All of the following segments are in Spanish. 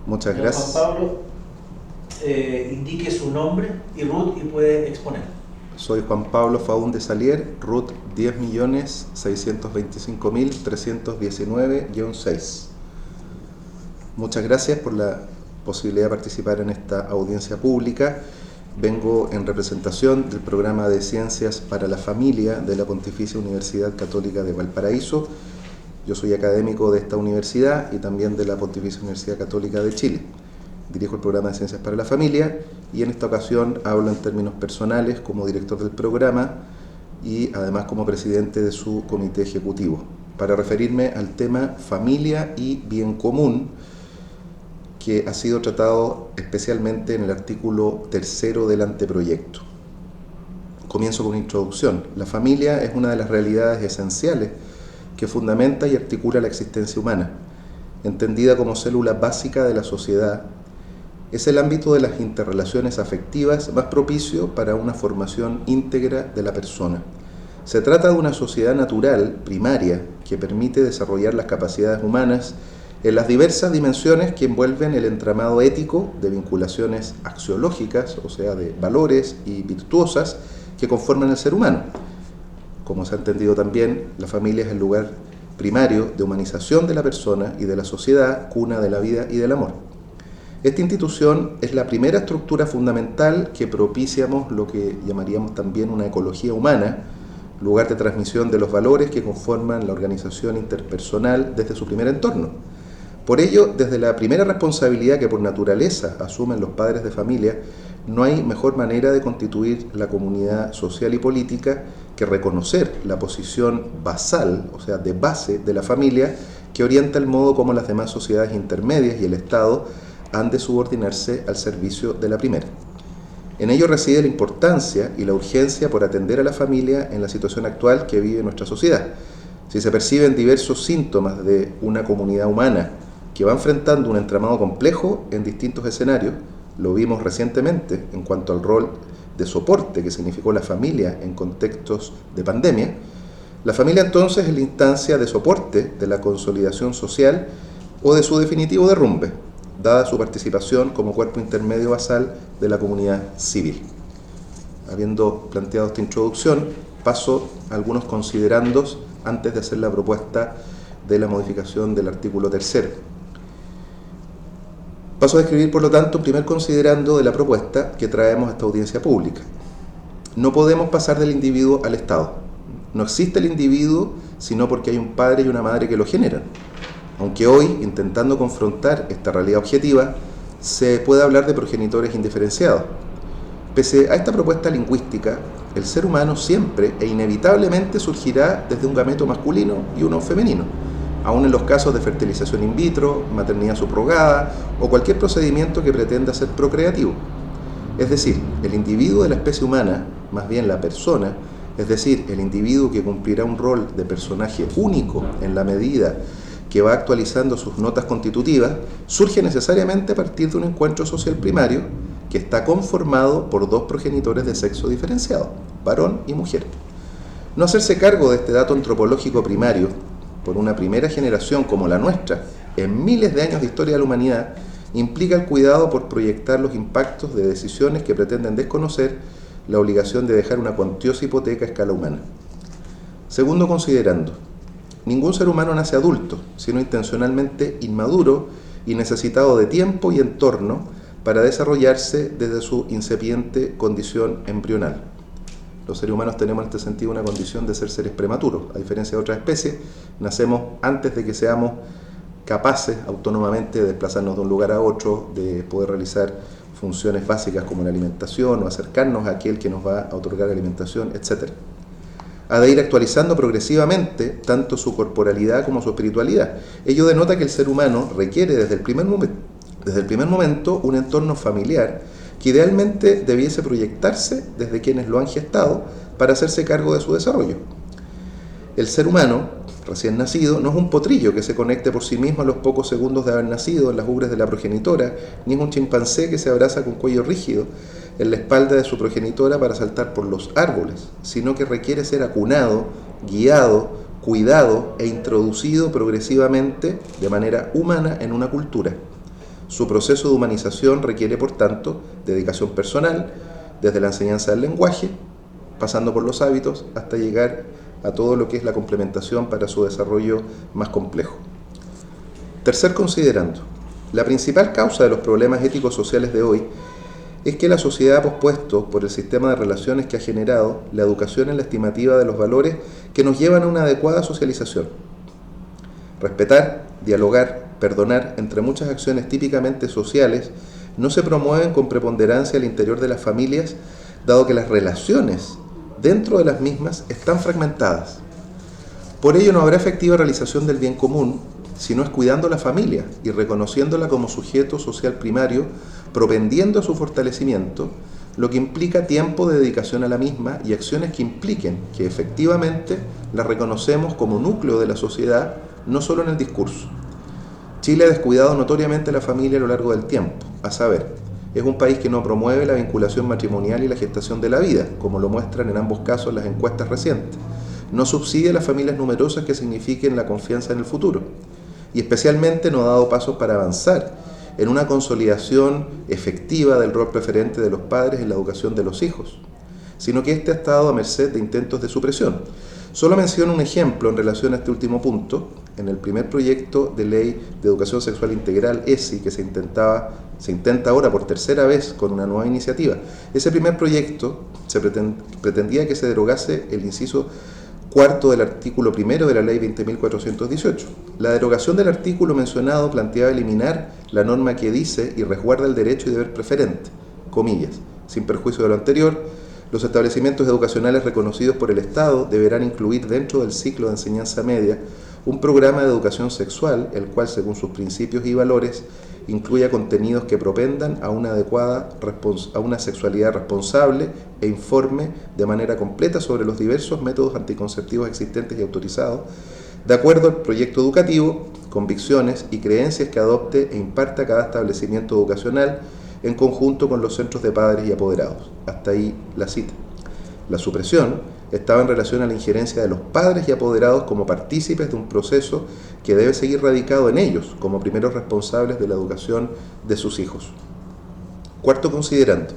Muchas Señor Juan gracias. Pablo, indique su nombre y RUT y puede exponer. Soy Juan Pablo Faúnde Salier, RUT 10.625.319-6. Muchas gracias por la posibilidad de participar en esta audiencia pública. Vengo en representación del programa de Ciencias para la Familia de la Pontificia Universidad Católica de Valparaíso. Yo soy académico de esta universidad y también de la Pontificia Universidad Católica de Chile. Dirijo el programa de Ciencias para la Familia y en esta ocasión hablo en términos personales como director del programa y además como presidente de su comité ejecutivo, para referirme al tema familia y bien común, que ha sido tratado especialmente en el artículo 3 del anteproyecto. Comienzo con una introducción. La familia es una de las realidades esenciales que fundamenta y articula la existencia humana, entendida como célula básica de la sociedad. Es el ámbito de las interrelaciones afectivas más propicio para una formación íntegra de la persona. Se trata de una sociedad natural, primaria, que permite desarrollar las capacidades humanas en las diversas dimensiones que envuelven el entramado ético de vinculaciones axiológicas, o sea, de valores y virtuosas que conforman el ser humano. Como se ha entendido también, la familia es el lugar primario de humanización de la persona y de la sociedad, cuna de la vida y del amor. Esta institución es la primera estructura fundamental que propiciamos lo que llamaríamos también una ecología humana, lugar de transmisión de los valores que conforman la organización interpersonal desde su primer entorno. Por ello, desde la primera responsabilidad que por naturaleza asumen los padres de familia, no hay mejor manera de constituir la comunidad social y política que reconocer la posición basal, o sea, de base de la familia, que orienta el modo como las demás sociedades intermedias y el Estado han de subordinarse al servicio de la primera. En ello reside la importancia y la urgencia por atender a la familia en la situación actual que vive nuestra sociedad. Si se perciben diversos síntomas de una comunidad humana que va enfrentando un entramado complejo en distintos escenarios, lo vimos recientemente en cuanto al rol de soporte que significó la familia en contextos de pandemia, la familia entonces es la instancia de soporte de la consolidación social o de su definitivo derrumbe, dada su participación como cuerpo intermedio basal de la comunidad civil. Habiendo planteado esta introducción, paso a algunos considerandos antes de hacer la propuesta de la modificación del artículo 3. Paso a describir, por lo tanto, un primer considerando de la propuesta que traemos a esta audiencia pública. No podemos pasar del individuo al Estado. No existe el individuo sino porque hay un padre y una madre que lo generan. Aunque hoy, intentando confrontar esta realidad objetiva, se puede hablar de progenitores indiferenciados. Pese a esta propuesta lingüística, el ser humano siempre e inevitablemente surgirá desde un gameto masculino y uno femenino, aun en los casos de fertilización in vitro, maternidad subrogada o cualquier procedimiento que pretenda ser procreativo. Es decir, el individuo de la especie humana, más bien la persona, es decir, el individuo que cumplirá un rol de personaje único en la medida que va actualizando sus notas constitutivas, surge necesariamente a partir de un encuentro social primario que está conformado por dos progenitores de sexo diferenciado, varón y mujer. No hacerse cargo de este dato antropológico primario por una primera generación como la nuestra, en miles de años de historia de la humanidad, implica el cuidado por proyectar los impactos de decisiones que pretenden desconocer la obligación de dejar una cuantiosa hipoteca a escala humana. Segundo considerando, ningún ser humano nace adulto, sino intencionalmente inmaduro y necesitado de tiempo y entorno para desarrollarse desde su incipiente condición embrional. Los seres humanos tenemos en este sentido una condición de ser seres prematuros. A diferencia de otras especies, nacemos antes de que seamos capaces autónomamente de desplazarnos de un lugar a otro, de poder realizar funciones básicas como la alimentación o acercarnos a aquel que nos va a otorgar alimentación, etc. Ha de ir actualizando progresivamente tanto su corporalidad como su espiritualidad. Ello denota que el ser humano requiere desde el primer momento un entorno familiar que idealmente debiese proyectarse desde quienes lo han gestado para hacerse cargo de su desarrollo. El ser humano, recién nacido, no es un potrillo que se conecte por sí mismo a los pocos segundos de haber nacido en las ubres de la progenitora, ni es un chimpancé que se abraza con cuello rígido en la espalda de su progenitora para saltar por los árboles, sino que requiere ser acunado, guiado, cuidado e introducido progresivamente de manera humana en una cultura. Su proceso de humanización requiere, por tanto, dedicación personal, desde la enseñanza del lenguaje, pasando por los hábitos, hasta llegar a todo lo que es la complementación para su desarrollo más complejo. Tercer considerando, la principal causa de los problemas éticos sociales de hoy es que la sociedad ha pospuesto, por el sistema de relaciones que ha generado, la educación en la estimativa de los valores que nos llevan a una adecuada socialización. Respetar, dialogar, perdonar, entre muchas acciones típicamente sociales, no se promueven con preponderancia al interior de las familias, dado que las relaciones dentro de las mismas están fragmentadas. Por ello no habrá efectiva realización del bien común si no es cuidando la familia y reconociéndola como sujeto social primario, propendiendo a su fortalecimiento, lo que implica tiempo de dedicación a la misma y acciones que impliquen que efectivamente la reconocemos como núcleo de la sociedad, no solo en el discurso. Chile ha descuidado notoriamente a la familia a lo largo del tiempo, a saber, es un país que no promueve la vinculación matrimonial y la gestación de la vida, como lo muestran en ambos casos las encuestas recientes. No subsidia a las familias numerosas que signifiquen la confianza en el futuro. Y especialmente no ha dado pasos para avanzar en una consolidación efectiva del rol preferente de los padres en la educación de los hijos, sino que éste ha estado a merced de intentos de supresión. Solo menciono un ejemplo en relación a este último punto. En el primer proyecto de ley de educación sexual integral, ESI, que se intenta ahora por tercera vez con una nueva iniciativa. Ese primer proyecto pretendía que se derogase el inciso cuarto del artículo primero de la ley 20.418. La derogación del artículo mencionado planteaba eliminar la norma que dice y resguarda el derecho y deber preferente, comillas, sin perjuicio de lo anterior, los establecimientos educacionales reconocidos por el Estado deberán incluir dentro del ciclo de enseñanza media un programa de educación sexual, el cual, según sus principios y valores, incluya contenidos que propendan a una sexualidad responsable e informe de manera completa sobre los diversos métodos anticonceptivos existentes y autorizados, de acuerdo al proyecto educativo, convicciones y creencias que adopte e imparta cada establecimiento educacional en conjunto con los centros de padres y apoderados. Hasta ahí la cita. La supresión estaba en relación a la injerencia de los padres y apoderados como partícipes de un proceso que debe seguir radicado en ellos, como primeros responsables de la educación de sus hijos. Cuarto considerando.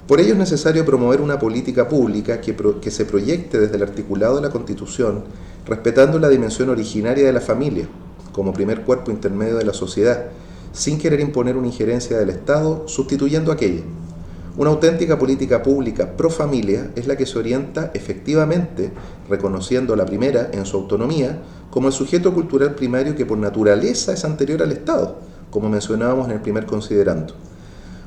Por ello es necesario promover una política pública que se proyecte desde el articulado de la Constitución, respetando la dimensión originaria de la familia, como primer cuerpo intermedio de la sociedad, sin querer imponer una injerencia del Estado, sustituyendo aquella. Una auténtica política pública pro familia es la que se orienta efectivamente, reconociendo la primera en su autonomía como el sujeto cultural primario que por naturaleza es anterior al Estado, como mencionábamos en el primer considerando.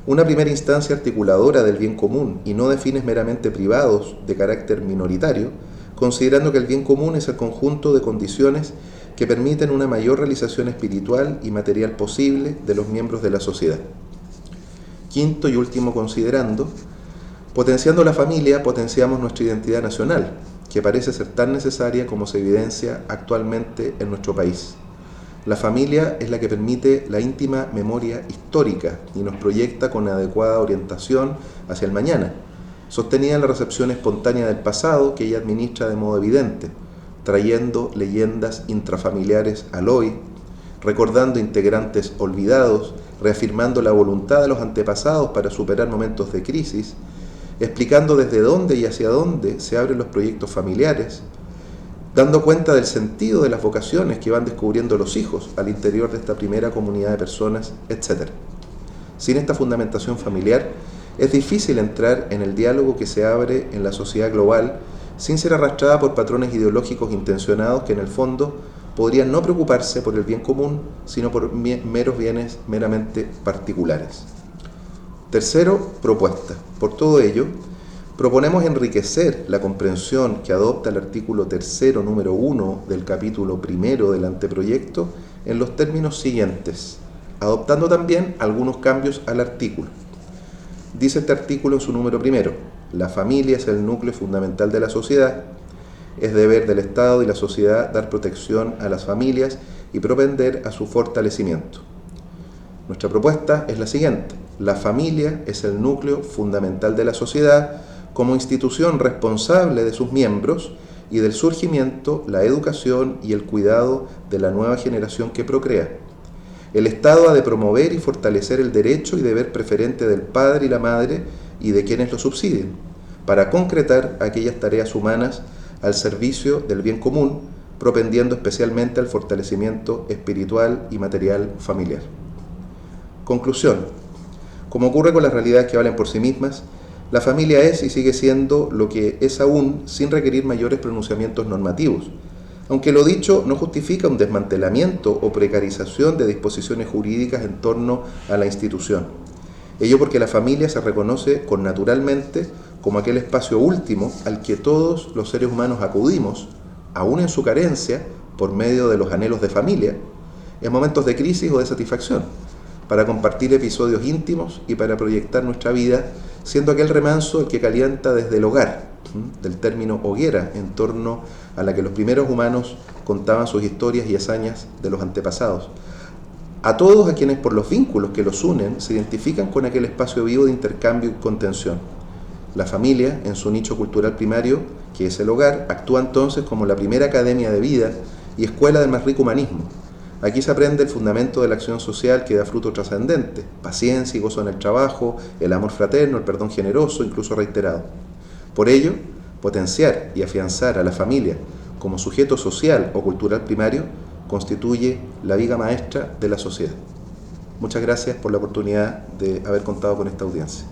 Una primera instancia articuladora del bien común y no de fines meramente privados de carácter minoritario, considerando que el bien común es el conjunto de condiciones que permiten una mayor realización espiritual y material posible de los miembros de la sociedad. Quinto y último considerando, potenciando la familia, potenciamos nuestra identidad nacional, que parece ser tan necesaria como se evidencia actualmente en nuestro país. La familia es la que permite la íntima memoria histórica y nos proyecta con adecuada orientación hacia el mañana, sostenida en la recepción espontánea del pasado que ella administra de modo evidente, trayendo leyendas intrafamiliares al hoy, recordando integrantes olvidados, reafirmando la voluntad de los antepasados para superar momentos de crisis, explicando desde dónde y hacia dónde se abren los proyectos familiares, dando cuenta del sentido de las vocaciones que van descubriendo los hijos al interior de esta primera comunidad de personas, etc. Sin esta fundamentación familiar, es difícil entrar en el diálogo que se abre en la sociedad global sin ser arrastrada por patrones ideológicos intencionados que en el fondo podrían no preocuparse por el bien común, sino por meros bienes meramente particulares. Tercero, propuesta. Por todo ello, proponemos enriquecer la comprensión que adopta el artículo tercero, número 1 del capítulo primero del anteproyecto en los términos siguientes, adoptando también algunos cambios al artículo. Dice este artículo en su número primero: la familia es el núcleo fundamental de la sociedad. Es deber del Estado y la sociedad dar protección a las familias y propender a su fortalecimiento. Nuestra propuesta es la siguiente: la familia es el núcleo fundamental de la sociedad como institución responsable de sus miembros y del surgimiento, la educación y el cuidado de la nueva generación que procrea. El Estado ha de promover y fortalecer el derecho y deber preferente del padre y la madre y de quienes lo subsidien, para concretar aquellas tareas humanas al servicio del bien común, propendiendo especialmente al fortalecimiento espiritual y material familiar. Conclusión. Como ocurre con las realidades que valen por sí mismas, la familia es y sigue siendo lo que es aún sin requerir mayores pronunciamientos normativos, aunque lo dicho no justifica un desmantelamiento o precarización de disposiciones jurídicas en torno a la institución. Ello porque la familia se reconoce connaturalmente como aquel espacio último al que todos los seres humanos acudimos, aún en su carencia, por medio de los anhelos de familia, en momentos de crisis o de satisfacción, para compartir episodios íntimos y para proyectar nuestra vida, siendo aquel remanso el que calienta desde el hogar, del término hoguera, en torno a la que los primeros humanos contaban sus historias y hazañas de los antepasados. A todos a quienes por los vínculos que los unen se identifican con aquel espacio vivo de intercambio y contención. La familia, en su nicho cultural primario, que es el hogar, actúa entonces como la primera academia de vida y escuela del más rico humanismo. Aquí se aprende el fundamento de la acción social que da fruto trascendente, paciencia y gozo en el trabajo, el amor fraterno, el perdón generoso, incluso reiterado. Por ello, potenciar y afianzar a la familia como sujeto social o cultural primario constituye la viga maestra de la sociedad. Muchas gracias por la oportunidad de haber contado con esta audiencia.